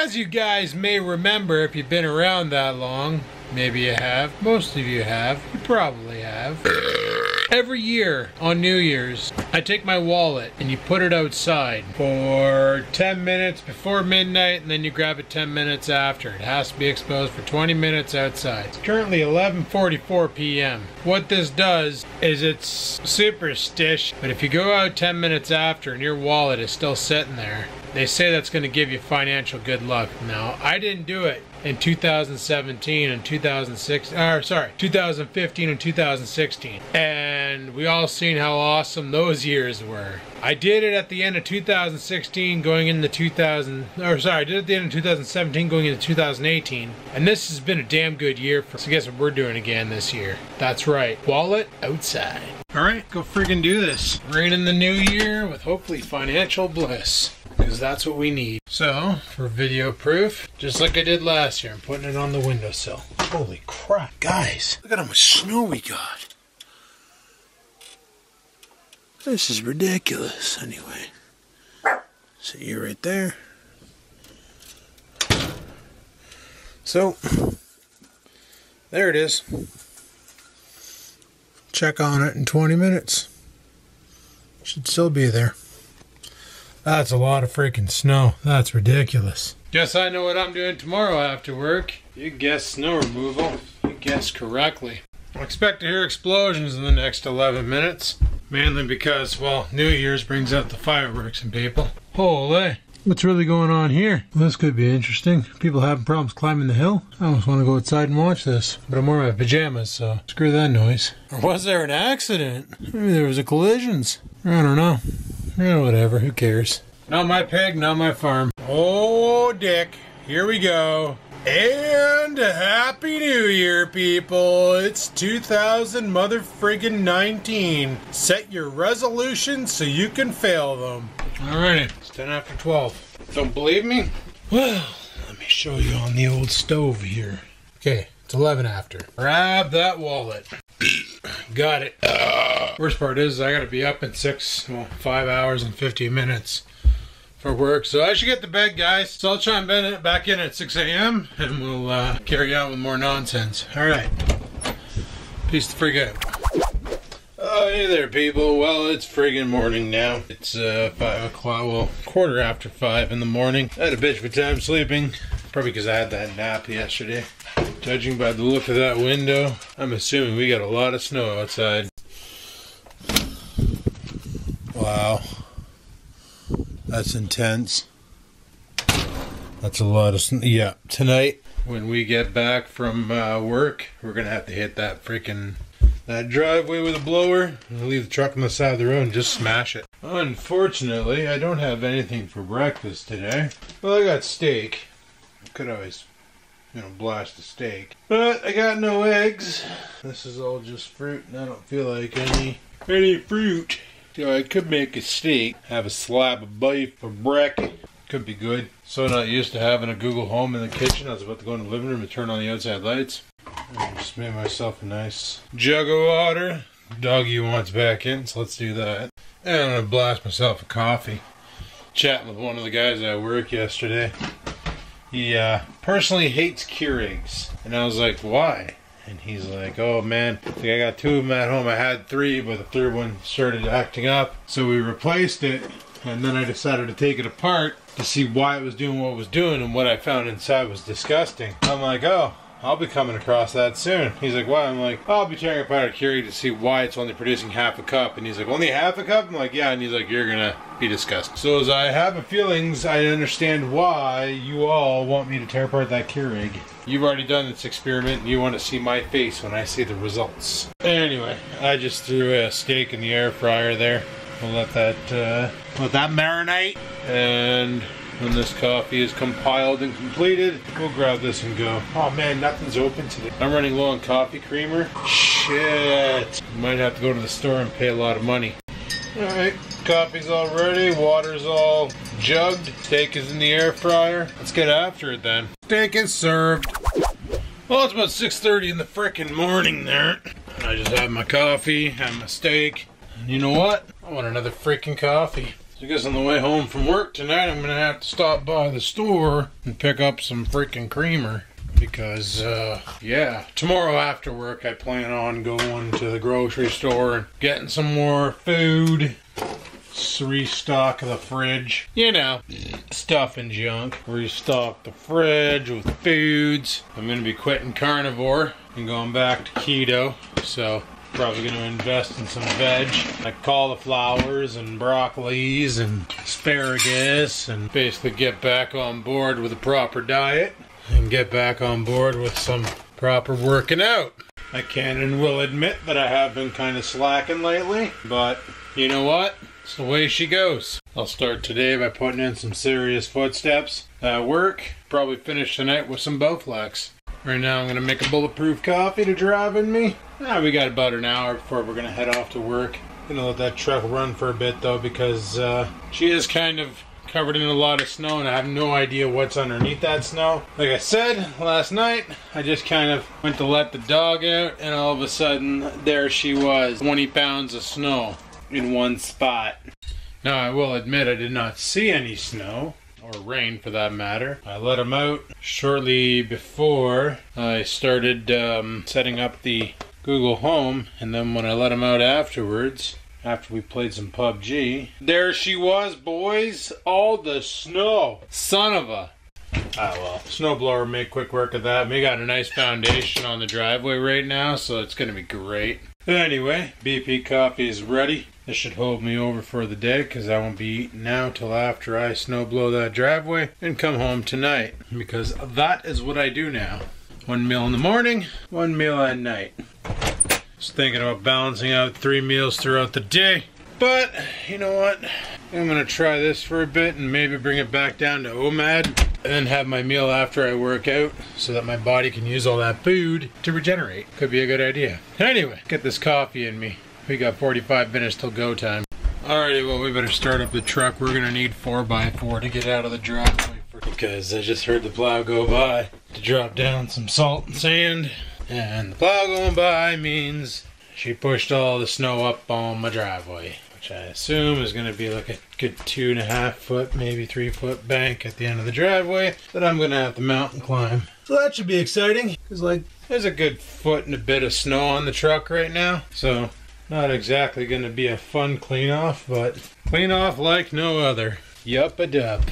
As you guys may remember, if you've been around that long, maybe you have, most of you have, you probably have. Every year on New Year's, I take my wallet and you put it outside for 10 minutes before midnight, and then you grab it 10 minutes after. It has to be exposed for 20 minutes outside. It's currently 11:44 p.m. What this does is it's superstitious, but if you go out 10 minutes after and your wallet is still sitting there, they say that's going to give you financial good luck. Now, I didn't do it in 2017 and 2015 and 2016. And we all seen how awesome those years were. I did it at the end of 2016 going into I did it at the end of 2017 going into 2018. And this has been a damn good year so guess what we're doing again this year? That's right, wallet outside. Alright, go friggin' do this. We're in the new year with hopefully financial bliss, because that's what we need. So, for video proof, just like I did last year, I'm putting it on the windowsill. Holy crap, guys. Look at how much snow we got. This is ridiculous. Anyway, see you right there. So, there it is. Check on it in 20 minutes. Should still be there. That's a lot of freaking snow. That's ridiculous. Guess I know what I'm doing tomorrow after work. You guessed snow removal. You guessed correctly. I expect to hear explosions in the next 11 minutes. Mainly because, well, New Year's brings out the fireworks in people. Holy! What's really going on here? Well, this could be interesting. People having problems climbing the hill? I almost want to go outside and watch this. But I'm wearing my pajamas, so screw that noise. Or was there an accident? Maybe there was a collisions. I don't know. Yeah, whatever, who cares? Not my pig, not my farm. Oh, Dick, here we go. And Happy New Year, people. It's 2019. Set your resolutions so you can fail them. Alrighty, it's 10 after 12. Don't believe me? Well, let me show you on the old stove here. Okay, it's 11 after. Grab that wallet. Got it. Worst part is I gotta be up in 5 hours and 50 minutes for work, so I should get to bed, guys. So I'll chime back in at 6 a.m. and we'll carry on with more nonsense. Alright. Peace the frig out. Oh, hey there, people. Well, it's friggin' morning now. It's 5 o'clock, well, quarter after 5 in the morning. I had a bitch of a time sleeping, probably because I had that nap yesterday. Judging by the look of that window, I'm assuming we got a lot of snow outside. Wow. That's intense. That's a lot of snow. Yeah, tonight when we get back from work, we're gonna have to hit that driveway with a blower and leave the truck on the side of the road and just smash it. Unfortunately, I don't have anything for breakfast today. Well, I got steak. I could always, blast a steak. But I got no eggs. This is all just fruit and I don't feel like any fruit. So I could make a steak, have a slab of beef for breakfast. Could be good. So not used to having a Google Home in the kitchen. I was about to go in the living room and turn on the outside lights. I just made myself a nice jug of water. Doggy wants back in, so let's do that. And I'm gonna blast myself a coffee. Chatting with one of the guys at work yesterday. He personally hates Keurigs. And I was like, why? And he's like, oh man, I got 2 of them at home. I had 3, but the third one started acting up. So we replaced it, and then I decided to take it apart to see why it was doing what it was doing, and what I found inside was disgusting. I'm like, oh, I'll be coming across that soon. He's like, why? I'm like, I'll be tearing apart a Keurig to see why it's only producing half a cup. And he's like, only half a cup? I'm like, yeah. And he's like, you're gonna be disgusted. So as I have a feelings, I understand why you all want me to tear apart that Keurig. You've already done this experiment and you want to see my face when I see the results. Anyway, I just threw a steak in the air fryer there. We'll let that marinate. And when this coffee is compiled and completed, we'll grab this and go. Oh man, nothing's open today. I'm running low on coffee creamer. Shit. Might have to go to the store and pay a lot of money. Alright, coffee's all ready, water's all jugged, steak is in the air fryer. Let's get after it then. Steak is served. Well, it's about 6:30 in the frickin' morning there. I just had my coffee, had my steak. And you know what? I want another freaking coffee. I guess on the way home from work tonight, I'm gonna have to stop by the store and pick up some freaking creamer. Because, yeah, tomorrow after work, I plan on going to the grocery store and getting some more food. Restock the fridge. You know, stuff and junk. Restock the fridge with foods. I'm gonna be quitting carnivore and going back to keto. So, probably gonna invest in some veg, like cauliflowers and broccolis and asparagus, and basically get back on board with a proper diet. And get back on board with some proper working out. I can and will admit that I have been kind of slacking lately, but you know what? It's the way she goes. I'll start today by putting in some serious footsteps at work. Probably finish tonight with some Bowflex. Right now I'm going to make a bulletproof coffee to drive in me. We got about an hour before we're going to head off to work. Gonna let that truck run for a bit though, because she is kind of covered in a lot of snow and I have no idea what's underneath that snow. Like I said last night, I just kind of went to let the dog out and all of a sudden there she was, 20 pounds of snow in one spot. Now I will admit I did not see any snow, or rain for that matter. I let him out shortly before I started setting up the Google Home, and then when I let him out afterwards, after we played some PUBG, there she was, boys. All the snow. Son of a... Ah, well. Snowblower made quick work of that. We got a nice foundation on the driveway right now, so it's going to be great. But anyway, BP coffee is ready. This should hold me over for the day, because I won't be eating now till after I snowblow that driveway and come home tonight. Because that is what I do now. 1 meal in the morning, 1 meal at night. Just thinking about balancing out 3 meals throughout the day. But, you know what? I'm going to try this for a bit and maybe bring it back down to OMAD. And then have my meal after I work out so that my body can use all that food to regenerate. Could be a good idea. Anyway, get this coffee in me. We got 45 minutes till go time. Alrighty, well we better start up the truck. We're going to need 4x4 to get out of the driveway. Because I just heard the plow go by to drop down some salt and sand. And the plow going by means she pushed all the snow up on my driveway, which I assume is going to be like a good 2.5 foot, maybe 3 foot bank at the end of the driveway that I'm going to have to mount and climb. So that should be exciting, because like there's a good foot and a bit of snow on the truck right now. So not exactly going to be a fun clean off, but clean off like no other. Yup-a-dup.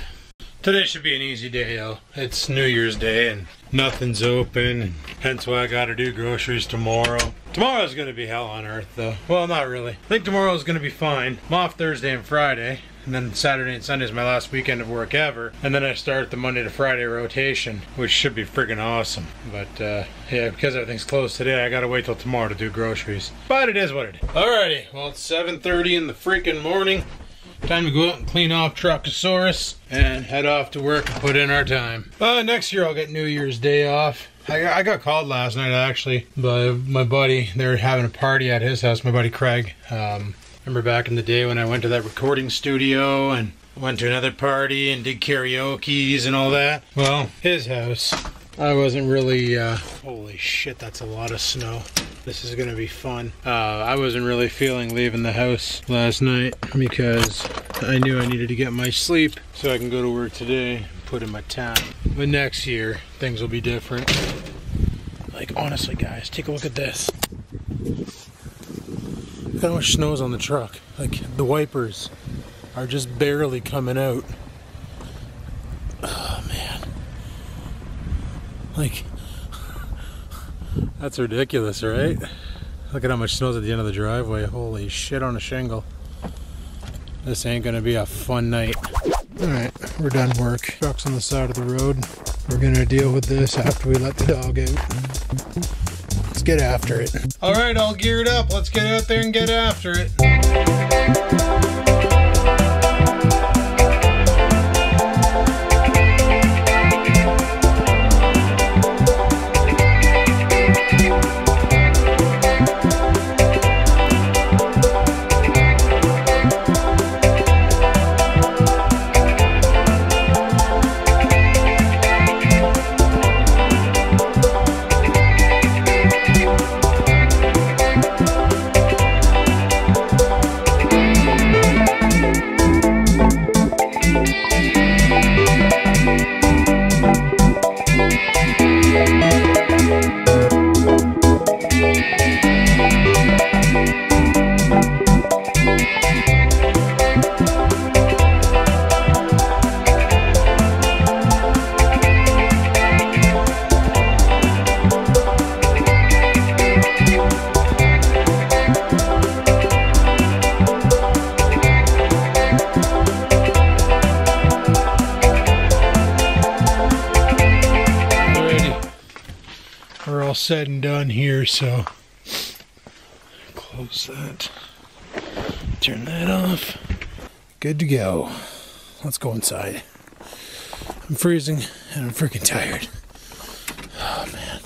Today should be an easy day, though. It's New Year's Day and nothing's open, and hence why I gotta do groceries tomorrow. Tomorrow's gonna be hell on earth, though. Well, not really. I think tomorrow's gonna be fine. I'm off Thursday and Friday, and then Saturday and Sunday is my last weekend of work ever. And then I start the Monday to Friday rotation, which should be friggin' awesome. But, yeah, because everything's closed today, I gotta wait till tomorrow to do groceries. But it is what it is. Alrighty, well, it's 7:30 in the freaking morning. Time to go out and clean off Truckosaurus and head off to work and put in our time. Next year I'll get New Year's Day off. I got called last night actually by my buddy. They were having a party at his house, my buddy Craig. Remember back in the day when I went to that recording studio and went to another party and did karaoke's and all that? Well, his house. I wasn't really, holy shit, that's a lot of snow. This is gonna be fun. I wasn't really feeling leaving the house last night because I knew I needed to get my sleep so I can go to work today and put in my time. But next year, things will be different. Like, honestly, guys, take a look at this. Look how much snow's on the truck. Like, the wipers are just barely coming out. Oh, man. Like... That's ridiculous, right? Look at how much snow's at the end of the driveway. Holy shit on a shingle. This ain't gonna be a fun night. Alright, we're done work. Truck's on the side of the road. We're gonna deal with this after we let the dog out. Let's get after it. Alright, all geared up. Let's get out there and get after it. all said and done here, so close that. Turn that off. Good to go. Let's go inside. I'm freezing and I'm freaking tired. Oh man,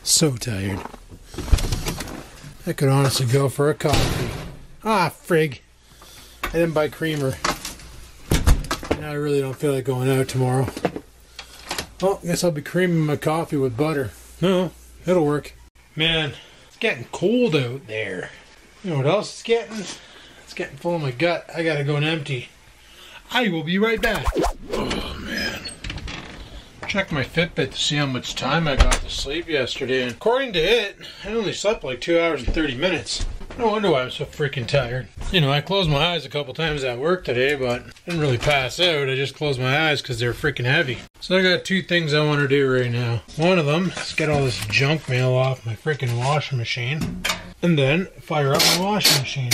so tired. I could honestly go for a coffee. Ah, frig. I didn't buy creamer. Now I really don't feel like going out tomorrow. Well, I guess I'll be creaming my coffee with butter. No, it'll work. Man, it's getting cold out there. You know what else it's getting? It's getting full of my gut. I gotta go and empty. I will be right back. Oh man. Check my Fitbit to see how much time I got to sleep yesterday, and according to it, I only slept like 2 hours and 30 minutes. No wonder why I'm so freaking tired. You know, I closed my eyes a couple times at work today, but I didn't really pass out. I just closed my eyes because they're freaking heavy. So I got two things I want to do right now. One of them is get all this junk mail off my freaking washing machine, and then fire up my washing machine.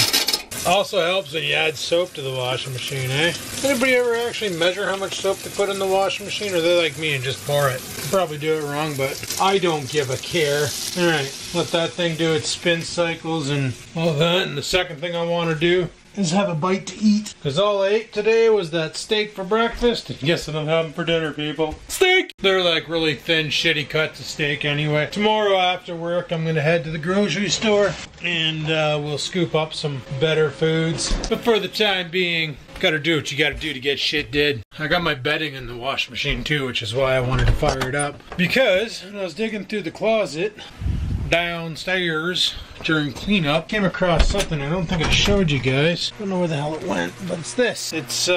Also helps when you add soap to the washing machine, eh? Anybody ever actually measure how much soap they put in the washing machine, or they like me and just pour it? Probably do it wrong, but I don't give a care. Alright, let that thing do its spin cycles and all that, and the second thing I want to do is have a bite to eat. Because all I ate today was that steak for breakfast. And guess what I'm having for dinner, people? Steak! They're like really thin, shitty cuts of steak anyway. Tomorrow after work, I'm going to head to the grocery store and we'll scoop up some better foods. But for the time being, gotta do what you gotta do to get shit did. I got my bedding in the washing machine too, which is why I wanted to fire it up. Because when I was digging through the closet downstairs during cleanup, came across something I don't think I showed you guys. I don't know where the hell it went, but it's this. It's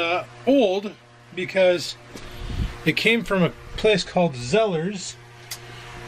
old because it came from a place called Zeller's,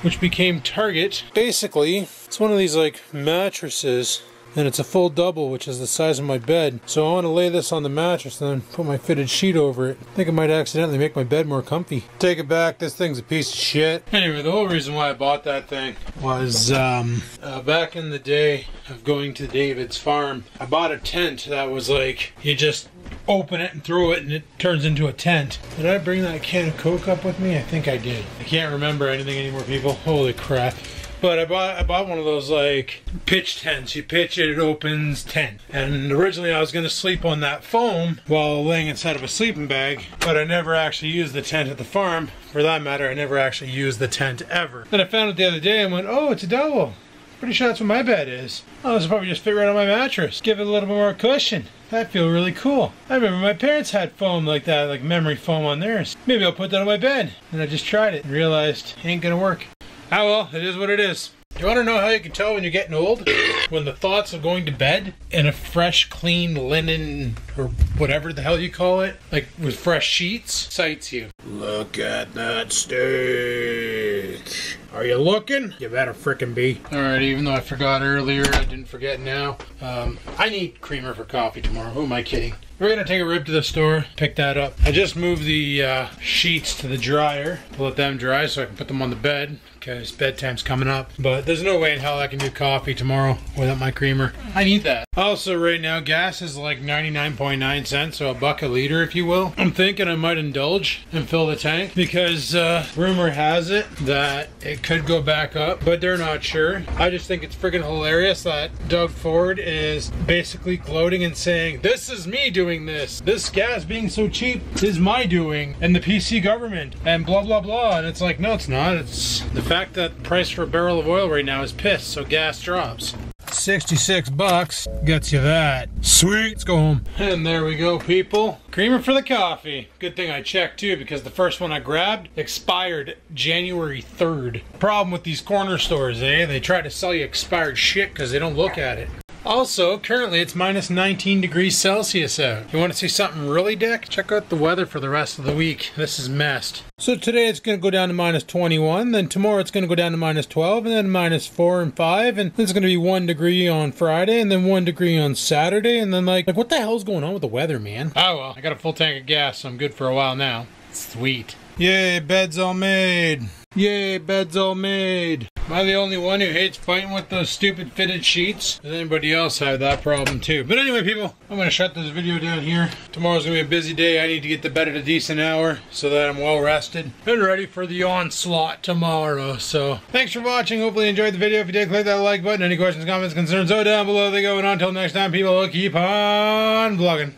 which became Target. Basically, it's one of these like mattresses, and it's a full double, which is the size of my bed. So I want to lay this on the mattress and then put my fitted sheet over it. I think it might accidentally make my bed more comfy. Take it back, this thing's a piece of shit. Anyway, the whole reason why I bought that thing was back in the day of going to David's farm, I bought a tent that was like, you just open it and throw it and it turns into a tent. Did I bring that can of Coke up with me? I think I did. I can't remember anything anymore, people. Holy crap. But I bought one of those like pitch tents. You pitch it, it opens tent. And originally I was going to sleep on that foam while laying inside of a sleeping bag, but I never actually used the tent at the farm. For that matter, I never actually used the tent ever. Then I found it the other day and went, oh, it's a double. Pretty sure that's what my bed is. Oh, this will probably just fit right on my mattress. Give it a little bit more cushion. That feel really cool. I remember my parents had foam like that, like memory foam on theirs. Maybe I'll put that on my bed. And I just tried it and realized it ain't gonna work. Ah well, it is what it is. You want to know how you can tell when you're getting old? When the thoughts of going to bed in a fresh, clean linen, or whatever the hell you call it, like with fresh sheets, excites you. Look at that steak. Are you looking? You better frickin' be. Alright, even though I forgot earlier, I didn't forget now. I need creamer for coffee tomorrow. Who am I kidding? We're gonna take a rib to the store, pick that up. I just moved the sheets to the dryer to let them dry so I can put them on the bed because bedtime's coming up. But there's no way in hell I can do coffee tomorrow without my creamer. I need that. Also, right now, gas is like 99.9 cents, so $1 a liter, if you will. I'm thinking I might indulge and fill the tank because rumor has it that it could go back up, but they're not sure. I just think it's freaking hilarious that Doug Ford is basically gloating and saying, this is me doing this. This gas being so cheap is my doing, and the PC government, and blah, blah, blah. And it's like, no, it's not. It's the fact that the price for a barrel of oil right now is pissed, so gas drops. 66 bucks gets you that. Sweet, let's go home. And there we go, people. Creamer for the coffee. Good thing I checked too, because the first one I grabbed expired January 3rd. Problem with these corner stores, eh? They try to sell you expired shit because they don't look at it. Also, currently it's minus 19 degrees Celsius out. You want to see something really dick? Check out the weather for the rest of the week. This is messed. So today it's going to go down to minus 21, then tomorrow it's going to go down to minus 12, and then minus 4 and 5, and then it's going to be 1 degree on Friday, and then 1 degree on Saturday, and then like what the hell's going on with the weather, man? Oh well, I got a full tank of gas, so I'm good for a while now. Sweet. Yay, bed's all made. Yay, bed's all made. Am I the only one who hates fighting with those stupid fitted sheets? Does anybody else have that problem too? But anyway, people, I'm going to shut this video down here. Tomorrow's going to be a busy day. I need to get to bed at a decent hour so that I'm well rested and ready for the onslaught tomorrow. So thanks for watching. Hopefully you enjoyed the video. If you did, click that like button. Any questions, comments, concerns, down below they go. And until next time, people, keep on vlogging.